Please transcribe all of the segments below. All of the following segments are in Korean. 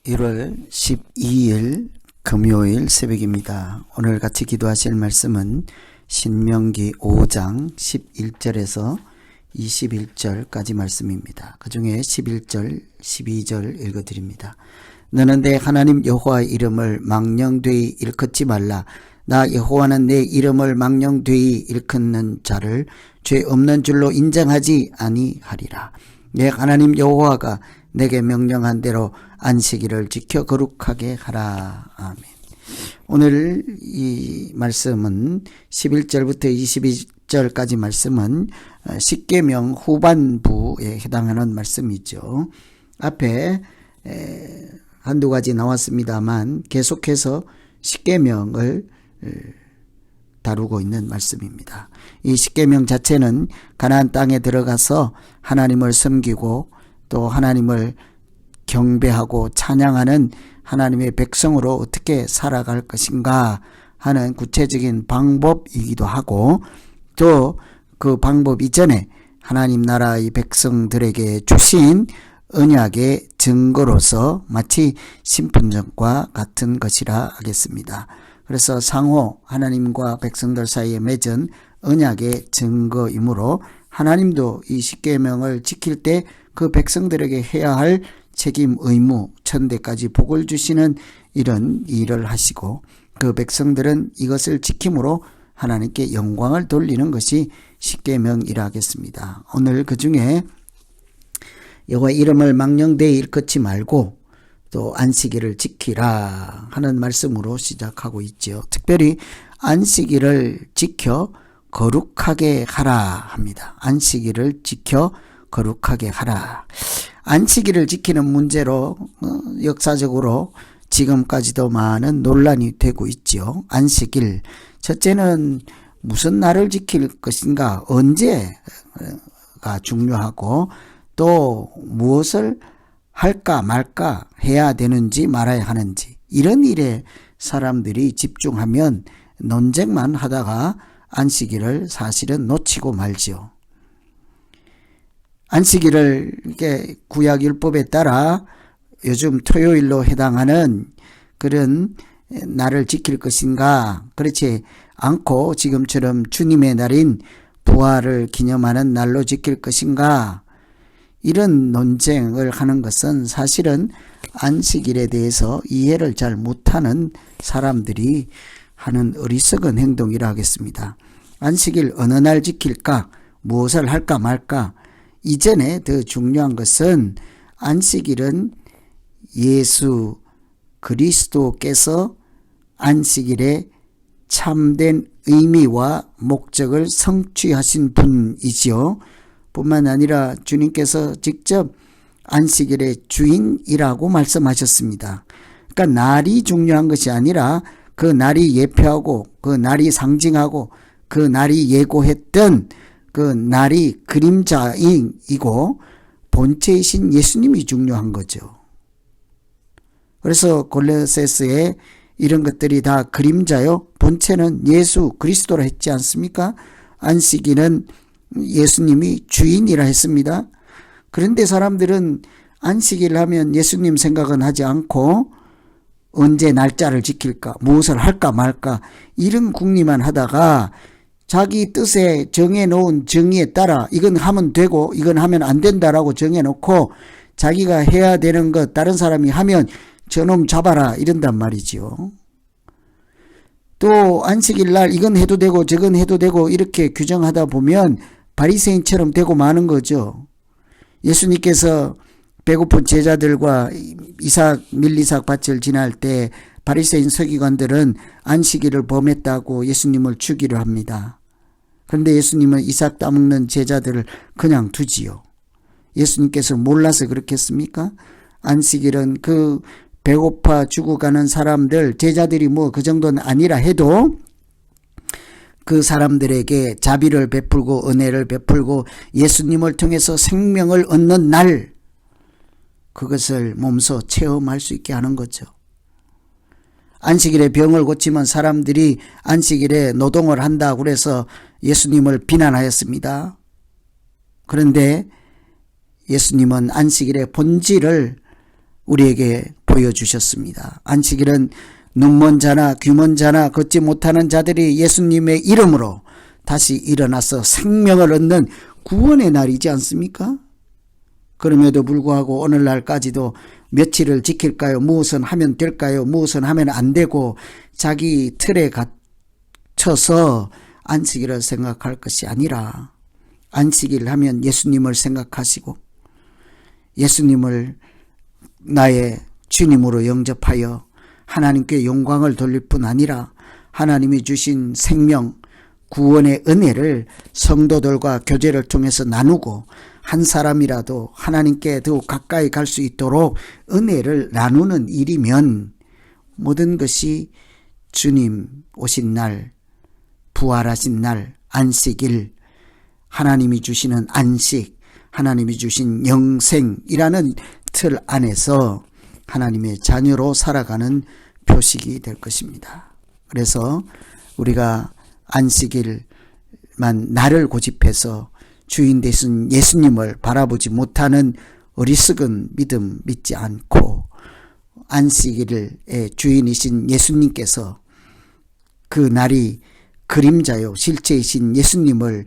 1월 12일 금요일 새벽입니다. 오늘 같이 기도하실 말씀은 신명기 5장 11절에서 21절까지 말씀입니다. 그 중에 11절, 12절 읽어드립니다. 너는 내 하나님 여호와의 이름을 망령되이 일컫지 말라. 나 여호와는 내 이름을 망령되이 일컫는 자를 죄 없는 줄로 인정하지 아니하리라. 내 하나님 여호와가 내게 명령한 대로 안식일을 지켜 거룩하게 하라. 아멘. 오늘 이 말씀은 11절부터 22절까지 말씀은 십계명 후반부에 해당하는 말씀이죠. 앞에 한두 가지 나왔습니다만 계속해서 십계명을 다루고 있는 말씀입니다. 이 십계명 자체는 가나안 땅에 들어가서 하나님을 섬기고 또 하나님을 경배하고 찬양하는 하나님의 백성으로 어떻게 살아갈 것인가 하는 구체적인 방법이기도 하고, 또 그 방법 이전에 하나님 나라의 백성들에게 주신 언약의 증거로서 마치 신분증과 같은 것이라 하겠습니다. 그래서 상호 하나님과 백성들 사이에 맺은 언약의 증거이므로 하나님도 이 십계명을 지킬 때 그 백성들에게 해야 할 책임, 의무, 천대까지 복을 주시는 이런 일을 하시고, 그 백성들은 이것을 지킴으로 하나님께 영광을 돌리는 것이 십계명이라 하겠습니다. 오늘 그 중에 여호와의 이름을 망령되이 일컫지 말고 또 안식일을 지키라 하는 말씀으로 시작하고 있죠. 특별히 안식일을 지켜 거룩하게 하라 합니다. 안식일을 지켜 거룩하게 하라. 안식일을 지키는 문제로 역사적으로 지금까지도 많은 논란이 되고 있죠. 안식일, 첫째는 무슨 날을 지킬 것인가, 언제가 중요하고 또 무엇을 할까 말까 해야 되는지 말아야 하는지, 이런 일에 사람들이 집중하면 논쟁만 하다가 안식일을 사실은 놓치고 말죠. 안식일을 이렇게 구약율법에 따라 요즘 토요일로 해당하는 그런 날을 지킬 것인가, 그렇지 않고 지금처럼 주님의 날인 부활을 기념하는 날로 지킬 것인가, 이런 논쟁을 하는 것은 사실은 안식일에 대해서 이해를 잘 못하는 사람들이 하는 어리석은 행동이라 하겠습니다. 안식일 어느 날 지킬까, 무엇을 할까 말까, 이전에 더 중요한 것은 안식일은 예수 그리스도께서 안식일에 참된 의미와 목적을 성취하신 분이지요. 뿐만 아니라 주님께서 직접 안식일의 주인이라고 말씀하셨습니다. 그러니까 날이 중요한 것이 아니라 그 날이 예표하고 그 날이 상징하고 그 날이 예고했던 그 날이 그림자이고 본체이신 예수님이 중요한 거죠. 그래서 골로새서에 이런 것들이 다 그림자요, 본체는 예수 그리스도라 했지 않습니까? 안식일은 예수님이 주인이라 했습니다. 그런데 사람들은 안식일 하면 예수님 생각은 하지 않고 언제 날짜를 지킬까, 무엇을 할까 말까, 이런 궁리만 하다가 자기 뜻에 정해놓은 정의에 따라 이건 하면 되고 이건 하면 안 된다라고 정해놓고 자기가 해야 되는 것 다른 사람이 하면 저놈 잡아라 이런단 말이지요. 또 안식일 날 이건 해도 되고 저건 해도 되고 이렇게 규정하다 보면 바리새인처럼 되고 마는 거죠. 예수님께서 배고픈 제자들과 밀리삭 밭을 지날 때 바리새인 서기관들은 안식일을 범했다고 예수님을 죽이려 합니다. 그런데 예수님은 이삭 따먹는 제자들을 그냥 두지요. 예수님께서 몰라서 그렇겠습니까? 안식일은 그 배고파 죽어가는 사람들, 제자들이 뭐 그 정도는 아니라 해도 그 사람들에게 자비를 베풀고 은혜를 베풀고 예수님을 통해서 생명을 얻는 날, 그것을 몸소 체험할 수 있게 하는 거죠. 안식일에 병을 고치면 사람들이 안식일에 노동을 한다고 그래서 예수님을 비난하였습니다. 그런데 예수님은 안식일의 본질을 우리에게 보여주셨습니다. 안식일은 눈먼 자나 귀먼 자나 걷지 못하는 자들이 예수님의 이름으로 다시 일어나서 생명을 얻는 구원의 날이지 않습니까? 그럼에도 불구하고 오늘날까지도 며칠을 지킬까요? 무엇은 하면 될까요? 무엇은 하면 안 되고 자기 틀에 갇혀서 안식일을 생각할 것이 아니라 안식일 하면 예수님을 생각하시고 예수님을 나의 주님으로 영접하여 하나님께 영광을 돌릴 뿐 아니라 하나님이 주신 생명, 구원의 은혜를 성도들과 교제를 통해서 나누고 한 사람이라도 하나님께 더욱 가까이 갈 수 있도록 은혜를 나누는 일이면 모든 것이 주님 오신 날, 부활하신 날, 안식일, 하나님이 주시는 안식, 하나님이 주신 영생이라는 틀 안에서 하나님의 자녀로 살아가는 표식이 될 것입니다. 그래서 우리가 안식일만 나를 고집해서 주인 되신 예수님을 바라보지 못하는 어리석은 믿음 믿지 않고 안식일의 주인이신 예수님께서 그 날이 그림자요 실체이신 예수님을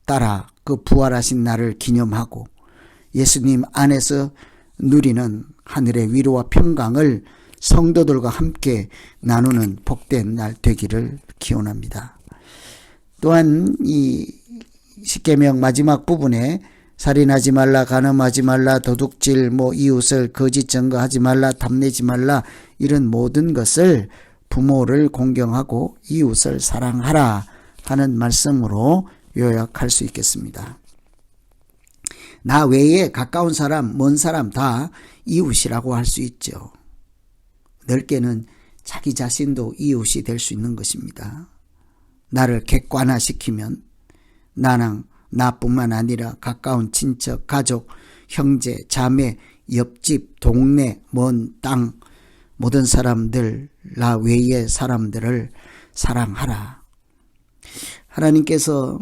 따라 그 부활하신 날을 기념하고 예수님 안에서 누리는 하늘의 위로와 평강을 성도들과 함께 나누는 복된 날 되기를 기원합니다. 또한 이 십계명 마지막 부분에 살인하지 말라, 간음하지 말라, 도둑질, 이웃을 거짓 증거하지 말라, 탐내지 말라 이런 모든 것을 부모를 공경하고 이웃을 사랑하라 하는 말씀으로 요약할 수 있겠습니다. 나 외에 가까운 사람, 먼 사람 다 이웃이라고 할 수 있죠. 넓게는 자기 자신도 이웃이 될 수 있는 것입니다. 나를 객관화시키면 나뿐만 아니라 가까운 친척, 가족, 형제, 자매, 옆집, 동네, 먼 땅 모든 사람들, 나 외의 사람들을 사랑하라. 하나님께서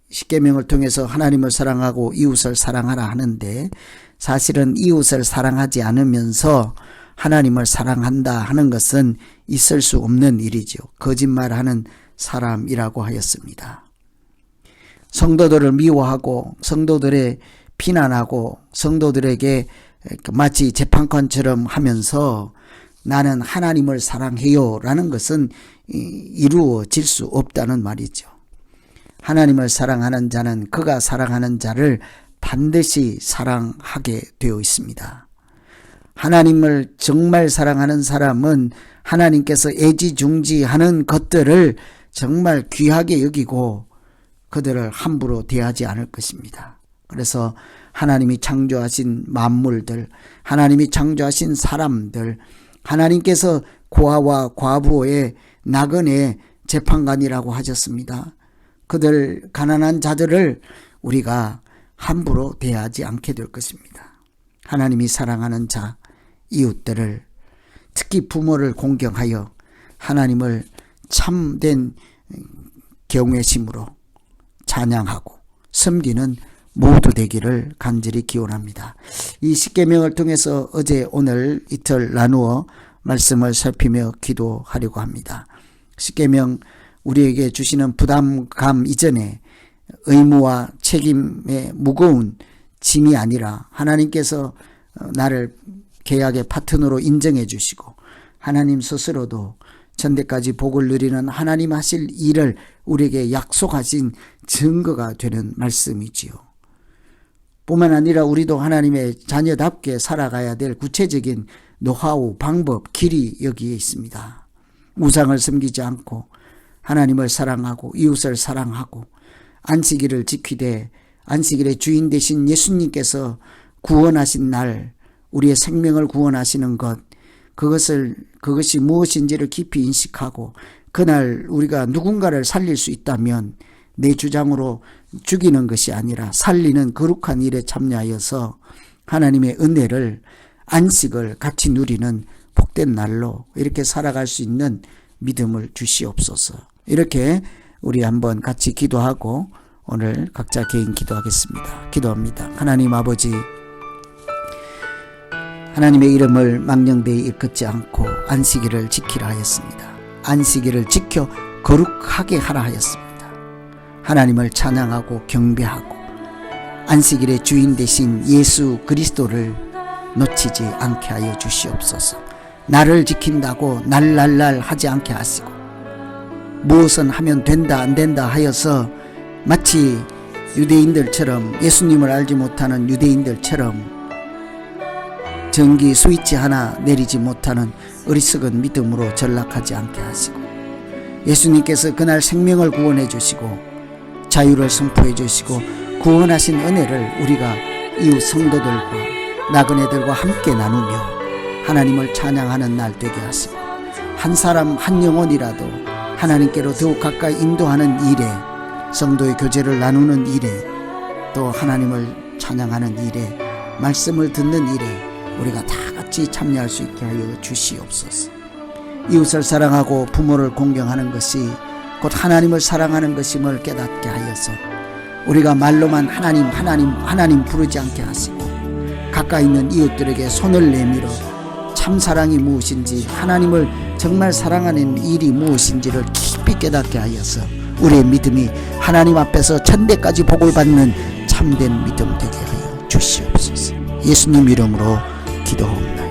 십계명을 통해서 하나님을 사랑하고 이웃을 사랑하라 하는데 사실은 이웃을 사랑하지 않으면서 하나님을 사랑한다 하는 것은 있을 수 없는 일이죠. 거짓말하는 사람이라고 하였습니다. 성도들을 미워하고 성도들의 비난하고 성도들에게 마치 재판관처럼 하면서 나는 하나님을 사랑해요 라는 것은 이루어질 수 없다는 말이죠. 하나님을 사랑하는 자는 그가 사랑하는 자를 반드시 사랑하게 되어 있습니다. 하나님을 정말 사랑하는 사람은 하나님께서 애지중지하는 것들을 정말 귀하게 여기고 그들을 함부로 대하지 않을 것입니다. 그래서 하나님이 창조하신 만물들, 하나님이 창조하신 사람들, 하나님께서 고아와 과부의 나그네 재판관이라고 하셨습니다. 그들 가난한 자들을 우리가 함부로 대하지 않게 될 것입니다. 하나님이 사랑하는 자, 이웃들을 특히 부모를 공경하여 하나님을 참된 경외심으로 찬양하고 섬기는 모두 되기를 간절히 기원합니다. 이 십계명을 통해서 어제 오늘 이틀 나누어 말씀을 살피며 기도하려고 합니다. 십계명 우리에게 주시는 부담감 이전에 의무와 책임의 무거운 짐이 아니라 하나님께서 나를 계약의 파트너로 인정해 주시고 하나님 스스로도 전대까지 복을 누리는 하나님 하실 일을 우리에게 약속하신 증거가 되는 말씀이지요. 뿐만 아니라 우리도 하나님의 자녀답게 살아가야 될 구체적인 노하우, 방법, 길이 여기에 있습니다. 우상을 섬기지 않고 하나님을 사랑하고 이웃을 사랑하고 안식일을 지키되 안식일의 주인 되신 예수님께서 구원하신 날 우리의 생명을 구원하시는 것 그것이 무엇인지를 깊이 인식하고 그날 우리가 누군가를 살릴 수 있다면 내 주장으로 죽이는 것이 아니라 살리는 거룩한 일에 참여하여서 하나님의 은혜를 안식을 같이 누리는 복된 날로 이렇게 살아갈 수 있는 믿음을 주시옵소서. 이렇게 우리 한번 같이 기도하고 오늘 각자 개인 기도하겠습니다. 기도합니다. 하나님 아버지, 하나님의 이름을 망령되이 일컫지 않고 안식일을 지키라 하였습니다. 안식일을 지켜 거룩하게 하라 하였습니다. 하나님을 찬양하고 경배하고 안식일의 주인 되신 예수 그리스도를 놓치지 않게 하여 주시옵소서. 나를 지킨다고 날날날 하지 않게 하시고 무엇은 하면 된다 안 된다 하여서 마치 유대인들처럼, 예수님을 알지 못하는 유대인들처럼 전기 스위치 하나 내리지 못하는 어리석은 믿음으로 전락하지 않게 하시고, 예수님께서 그날 생명을 구원해 주시고 자유를 선포해 주시고 구원하신 은혜를 우리가 이웃 성도들과 나그네들과 함께 나누며 하나님을 찬양하는 날 되게 하시고, 한 사람 한 영혼이라도 하나님께로 더욱 가까이 인도하는 일에, 성도의 교제를 나누는 일에, 또 하나님을 찬양하는 일에, 말씀을 듣는 일에 우리가 다 같이 참여할 수 있게 하여 주시옵소서. 이웃을 사랑하고 부모를 공경하는 것이 곧 하나님을 사랑하는 것임을 깨닫게 하여서 우리가 말로만 하나님 부르지 않게 하시고 가까이 있는 이웃들에게 손을 내밀어 참 사랑이 무엇인지, 하나님을 정말 사랑하는 일이 무엇인지를 깊이 깨닫게 하여서 우리의 믿음이 하나님 앞에서 천대까지 복을 받는 참된 믿음 되게 하여 주시옵소서. 예수님 이름으로 기도합니다.